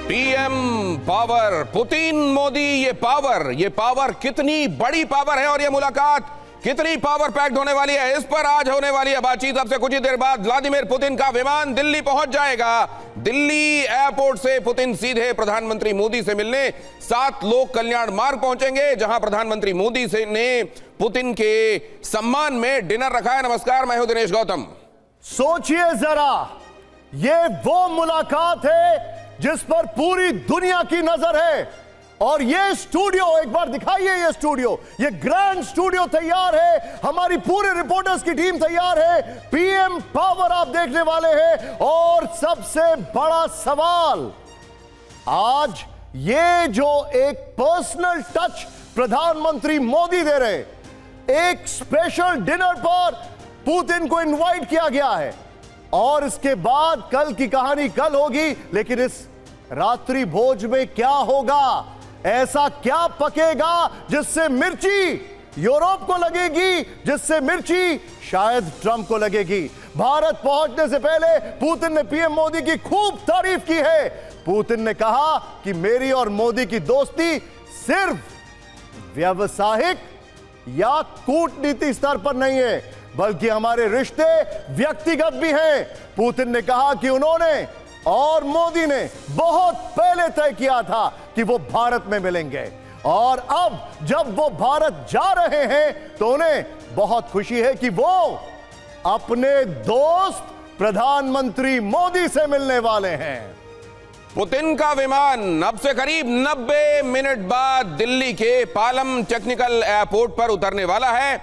PM power, Putin Modi, ये power कितनी बड़ी पावर है और ये मुलाकात कितनी पावर पैक्ड होने वाली है, इस पर आज होने वाली है बातचीत। अब से कुछ ही देर बाद व्लादिमीर पुतिन का विमान दिल्ली पहुंच जाएगा। दिल्ली एयरपोर्ट से पुतिन सीधे प्रधानमंत्री मोदी से मिलने 7 लोक कल्याण मार्ग पहुंचेंगे, जहां प्रधानमंत्री मोदी से ने पुतिन के सम्मान में डिनर रखा है। नमस्कार, मैं हूं दिनेश गौतम। सोचिए जरा, ये वो मुलाकात है जिस पर पूरी दुनिया की नजर है। और ये स्टूडियो, एक बार दिखाइए ये स्टूडियो, ये ग्रैंड स्टूडियो तैयार है, हमारी पूरे रिपोर्टर्स की टीम तैयार है, पीएम पावर आप देखने वाले हैं। और सबसे बड़ा सवाल, आज ये जो एक पर्सनल टच प्रधानमंत्री मोदी दे रहे, एक स्पेशल डिनर पर पुतिन को इनवाइट किया गया है। और इसके बाद कल की कहानी कल होगी, लेकिन इस रात्रि भोज में क्या होगा, ऐसा क्या पकेगा जिससे मिर्ची यूरोप को लगेगी, जिससे मिर्ची शायद ट्रंप को लगेगी। भारत पहुंचने से पहले पुतिन ने पीएम मोदी की खूब तारीफ की है। पुतिन ने कहा कि मेरी और मोदी की दोस्ती सिर्फ व्यावसायिक या कूटनीति स्तर पर नहीं है, बल्कि हमारे रिश्ते व्यक्तिगत भी हैं। पुतिन ने कहा कि उन्होंने और मोदी ने बहुत पहले तय किया था कि वो भारत में मिलेंगे, और अब जब वो भारत जा रहे हैं तो उन्हें बहुत खुशी है कि वो अपने दोस्त प्रधानमंत्री मोदी से मिलने वाले हैं। पुतिन का विमान अब से करीब 90 मिनट बाद दिल्ली के पालम टेक्निकल एयरपोर्ट पर उतरने वाला है।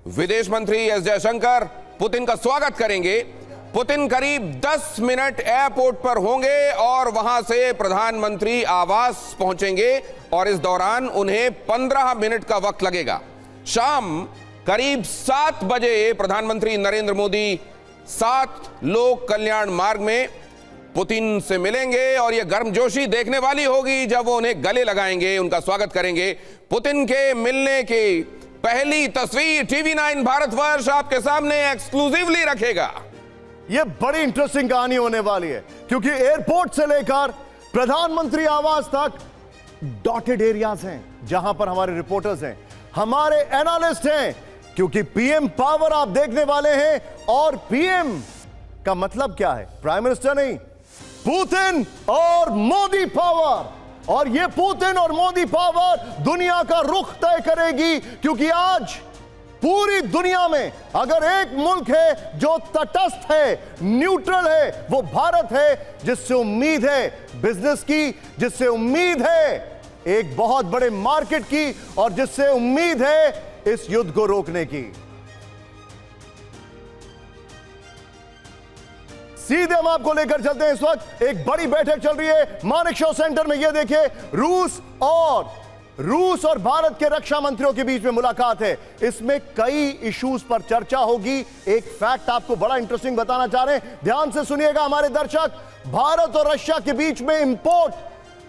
विदेश मंत्री एस जयशंकर पुतिन का स्वागत करेंगे। पुतिन करीब 10 मिनट एयरपोर्ट पर होंगे और वहां से प्रधानमंत्री आवास पहुंचेंगे, और इस दौरान उन्हें 15 मिनट का वक्त लगेगा। शाम करीब 7 बजे प्रधानमंत्री नरेंद्र मोदी 7 लोक कल्याण मार्ग में पुतिन से मिलेंगे, और यह गर्मजोशी देखने वाली होगी जब वो उन्हें गले लगाएंगे, उनका स्वागत करेंगे। पुतिन के मिलने की पहली तस्वीर TV9 भारतवर्ष आपके सामने एक्सक्लूसिवली रखेगा। यह बड़ी इंटरेस्टिंग कहानी होने वाली है, क्योंकि एयरपोर्ट से लेकर प्रधानमंत्री आवास तक डॉटेड एरियाज हैं, जहां पर हमारे रिपोर्टर्स हैं, हमारे एनालिस्ट हैं, क्योंकि पीएम पावर आप देखने वाले हैं। और पीएम का मतलब क्या है? प्राइम मिनिस्टर नहीं, पुतिन और मोदी पावर। और ये पुतिन और मोदी पावर दुनिया का रुख तय करेगी, क्योंकि आज पूरी दुनिया में अगर एक मुल्क है जो तटस्थ है, न्यूट्रल है, वो भारत है, जिससे उम्मीद है बिजनेस की, जिससे उम्मीद है एक बहुत बड़े मार्केट की, और जिससे उम्मीद है इस युद्ध को रोकने की। सीधे हम आपको लेकर चलते हैं। इस वक्त एक बड़ी बैठक चल रही है मानेकशॉ सेंटर में। यह देखिए, रूस और भारत के रक्षा मंत्रियों के बीच में मुलाकात है। इसमें कई इश्यूज पर चर्चा होगी। एक फैक्ट आपको बड़ा इंटरेस्टिंग बताना चाह रहे हैं, ध्यान से सुनिएगा हमारे दर्शक। भारत और रशिया के बीच में इंपोर्ट,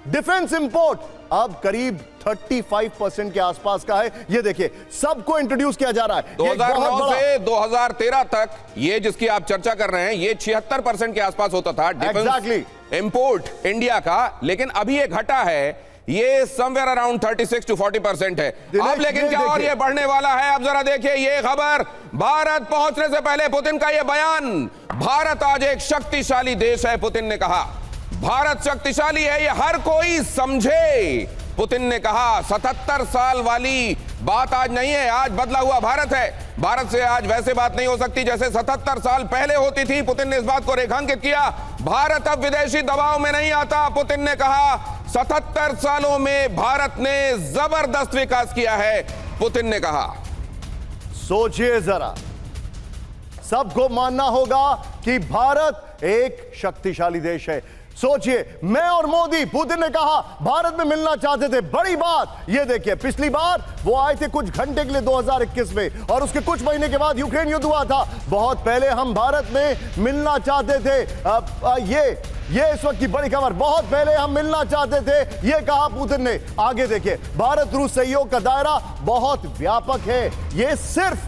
डिफेंस इंपोर्ट अब करीब 35% के आसपास का है। ये देखिए, सबको इंट्रोड्यूस किया जा रहा है। 2009 से 2013 तक ये जिसकी आप चर्चा कर रहे हैं, ये 76% के आसपास होता था डिफेंस इंपोर्ट इंडिया का, लेकिन अभी ये घटा है, ये समवेयर अराउंड 36 to 40% है अब। लेकिन क्या और ये बढ़ने वाला है? अब जरा देखिए ये खबर, भारत पहुंचने से पहले पुतिन का ये बयान। भारत आज एक शक्तिशाली देश है, पुतिन ने कहा। भारत शक्तिशाली है, ये हर कोई समझे, पुतिन ने कहा। 77 साल वाली बात आज नहीं है, आज बदला हुआ भारत है। भारत से आज वैसे बात नहीं हो सकती जैसे 77 साल पहले होती थी। पुतिन ने इस बात को रेखांकित किया। भारत अब विदेशी दबाव में नहीं आता, पुतिन ने कहा। 77 सालों में भारत ने जबरदस्त विकास किया है, पुतिन ने कहा। सोचिए जरा, सबको मानना होगा कि भारत एक शक्तिशाली देश है। सोचिए, मैं और मोदी, पुतिन ने कहा, भारत में मिलना चाहते थे। बड़ी बात ये देखिए, पिछली बार वो आए थे कुछ घंटे के लिए 2021 में, और उसके कुछ महीने के बाद यूक्रेन युद्ध हुआ था। बहुत पहले हम भारत में मिलना चाहते थे। ये इस वक्त की बड़ी खबर, बहुत पहले हम मिलना चाहते थे, ये कहा पुतिन ने। आगे देखिए, भारत रूस सहयोग का दायरा बहुत व्यापक है। ये सिर्फ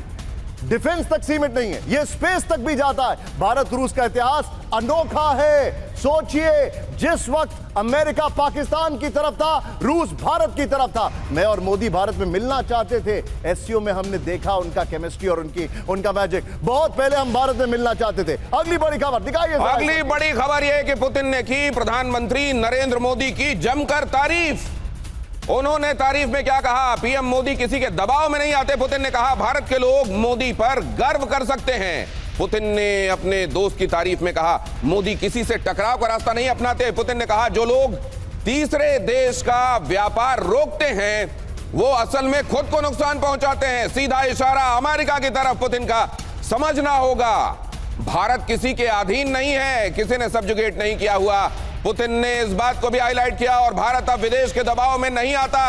डिफेंस तक सीमित नहीं है, ये स्पेस तक भी जाता है। भारत रूस का इतिहास अनोखा है। सोचिए, जिस वक्त अमेरिका पाकिस्तान की तरफ था, रूस भारत की तरफ था। मैं और मोदी भारत में मिलना चाहते थे, एससीओ में हमने देखा उनका केमिस्ट्री और उनका मैजिक। बहुत पहले हम भारत में मिलना चाहते थे। अगली बड़ी खबर दिखाइए। अगली बड़ी खबर यह है कि पुतिन ने की प्रधानमंत्री नरेंद्र मोदी की जमकर तारीफ। उन्होंने तारीफ में क्या कहा? पीएम मोदी किसी के दबाव में नहीं आते। पुतिन ने कहा, भारत के लोग मोदी पर गर्व कर सकते हैं। पुतिन ने अपने दोस्त की तारीफ में कहा, मोदी किसी से टकराव का रास्ता नहीं अपनाते। पुतिन ने कहा, जो लोग तीसरे देश का व्यापार रोकते हैं वो असल में खुद को नुकसान पहुंचाते हैं। सीधा इशारा अमेरिका की तरफ पुतिन का समझना होगा। भारत किसी के अधीन नहीं है, किसी ने सब्जुगेट नहीं किया हुआ। पुतिन ने इस बात को भी हाईलाइट किया और भारत अब विदेश के दबाव में नहीं आता।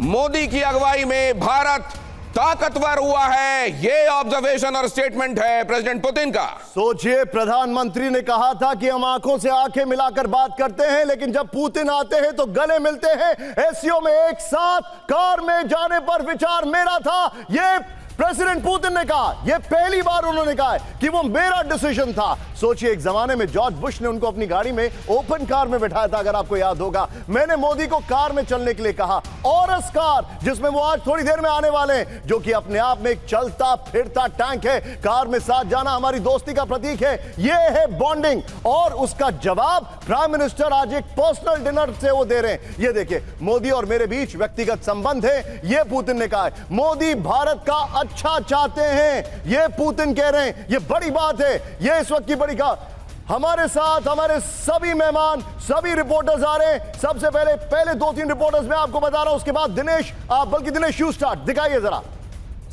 मोदी की अगुवाई में भारत ताकतवर हुआ है, ये ऑब्जर्वेशन और स्टेटमेंट है प्रेसिडेंट पुतिन का। सोचिए, प्रधानमंत्री ने कहा था कि हम आंखों से आंखें मिलाकर बात करते हैं, लेकिन जब पुतिन आते हैं तो गले मिलते हैं। एससीओ में एक साथ कार में जाने पर विचार मेरा था, ये प्रेसिडेंट पुतिन ने कहा। यह पहली बार उन्होंने कहा है कि वो मेरा डिसीजन था। सोचिए, एक जमाने में जॉर्ज बुश ने उनको अपनी गाड़ी में ओपन कार में बिठाया था, अगर आपको याद होगा। मैंने मोदी को कार में चलने के लिए कहा, औरस कार, जिसमें वो आज थोड़ी देर में आने वाले हैं, जो कि अपने आप में एक चलता फिरता टैंक है। कार में साथ जाना हमारी दोस्ती का प्रतीक है, यह है बॉन्डिंग। और उसका जवाब प्राइम मिनिस्टर आज एक पर्सनल डिनर से वो दे रहे हैं। ये देखिए, मोदी और मेरे बीच व्यक्तिगत संबंध है, यह पुतिन ने कहा है। मोदी भारत का अच्छा चाहते हैं, यह पुतिन कह रहे हैं। यह बड़ी बात है, यह इस वक्त की बड़ी का। हमारे साथ हमारे सभी मेहमान, सभी रिपोर्टर्स आ रहे हैं। सबसे पहले 2-3 रिपोर्टर्स मैं आपको बता रहा हूं, उसके बाद दिनेश, बल्कि दिनेश यू स्टार्ट, दिखाइए जरा।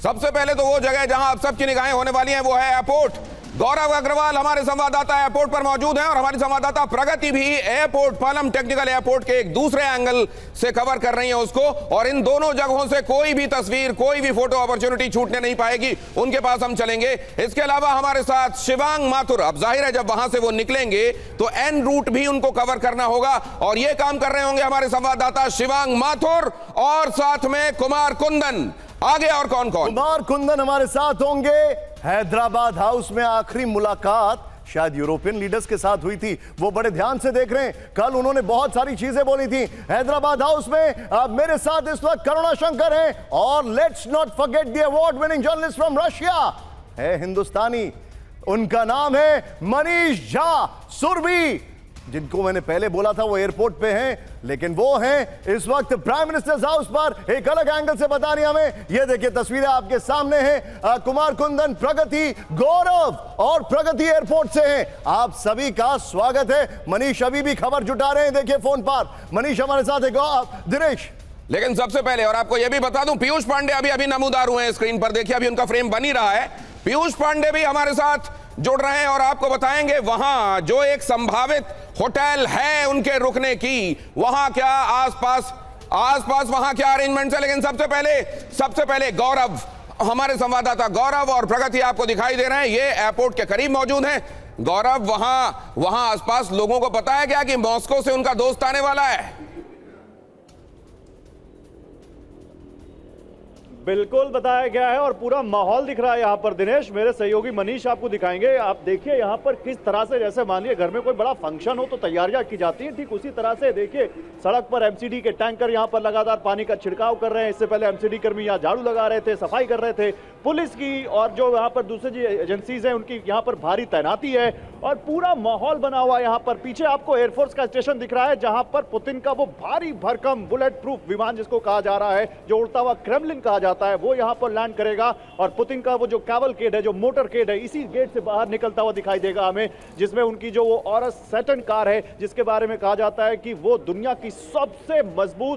सबसे पहले तो वो जगह जहां आप सबकी निगाहें होने वाली हैं वो है एयरपोर्ट। गौरव अग्रवाल हमारे संवाददाता एयरपोर्ट पर मौजूद हैं और हमारी संवाददाता प्रगति भी एयरपोर्ट, पालम टेक्निकल एयरपोर्ट के एक दूसरे एंगल से कवर कर रही है उसको। और इन दोनों जगहों से कोई भी तस्वीर, कोई भी फोटो अपॉर्चुनिटी छूटने नहीं पाएगी, उनके पास हम चलेंगे। इसके अलावा हमारे साथ शिवांग माथुर, अब जाहिर है जब वहां से वो निकलेंगे तो एन रूट भी उनको कवर करना होगा और ये काम कर रहे होंगे हमारे संवाददाता शिवांग माथुर और साथ में कुमार कुंदन। आगे और कौन कौन? कुमार कुंदन हमारे साथ होंगे। हैदराबाद हाउस में आखिरी मुलाकात शायद यूरोपियन लीडर्स के साथ हुई थी, वो बड़े ध्यान से देख रहे हैं। कल उन्होंने बहुत सारी चीजें बोली थी हैदराबाद हाउस में। मेरे साथ इस वक्त करुणा शंकर हैं और let's not forget the award winning journalist from Russia, है हिंदुस्तानी, उनका नाम है मनीष झा सुरभि, जिनको मैंने पहले बोला था वो एयरपोर्ट पे हैं, लेकिन वो हैं इस वक्त प्राइम मिनिस्टर्स हाउस पर। एक अलग एंगल से बता रही हमें। ये देखिए, तस्वीरें आपके सामने हैं। कुमार कुंदन, प्रगति, गौरव और प्रगति एयरपोर्ट से हैं। आप सभी का स्वागत है। मनीष अभी भी खबर जुटा रहे हैं, देखिए फोन पर मनीष हमारे साथ है। दिनेश, लेकिन सबसे पहले और आपको यह भी बता दूं, पीयूष पांडे अभी नमूदार हुए हैं स्क्रीन पर, देखिए अभी उनका फ्रेम बन ही रहा है। पीयूष पांडे भी हमारे साथ जुड़ रहे हैं और आपको बताएंगे वहां जो एक संभावित होटल है उनके रुकने की, वहां क्या आसपास वहां क्या अरेंजमेंट्स है। लेकिन सबसे पहले गौरव, हमारे संवाददाता गौरव और प्रगति आपको दिखाई दे रहे हैं, ये एयरपोर्ट के करीब मौजूद हैं। गौरव, वहां आसपास लोगों को पता है क्या कि मॉस्को से उनका दोस्त आने वाला है? बिल्कुल बताया गया है और पूरा माहौल दिख रहा है यहाँ पर। दिनेश, मेरे सहयोगी मनीष आपको दिखाएंगे। आप देखिए यहाँ पर किस तरह से, जैसे मानिए घर में कोई बड़ा फंक्शन हो तो तैयारियां की जाती हैं, ठीक उसी तरह से देखिए सड़क पर एमसीडी के टैंकर यहाँ पर लगातार पानी का छिड़काव कर रहे हैं। इससे पहले एमसीडी कर्मी यहाँ झाड़ू लगा रहे थे, सफाई कर रहे थे। पुलिस की और जो यहाँ पर दूसरी एजेंसीज हैं उनकी यहाँ पर भारी तैनाती है और पूरा माहौल बना हुआ है यहाँ पर। पीछे आपको एयरफोर्स का स्टेशन दिख रहा है जहां पर पुतिन का वो भारी भरकम बुलेट प्रूफ विमान, जिसको कहा जा रहा है, जो उड़ता हुआ क्रेमलिन कहा जाता है, वो यहां पर लैंड करेगा। और पुतिन का वो जो कैवलकेड है, जो मोटरकेड है, इसी गेट से बाहर निकलता हुआ दिखाई देगा हमें, जिसमें उनकी जो वो औरस सैटर्न कार है, जिसके बारे में कहा जाता है कि वो दुनिया की सबसे मजबूत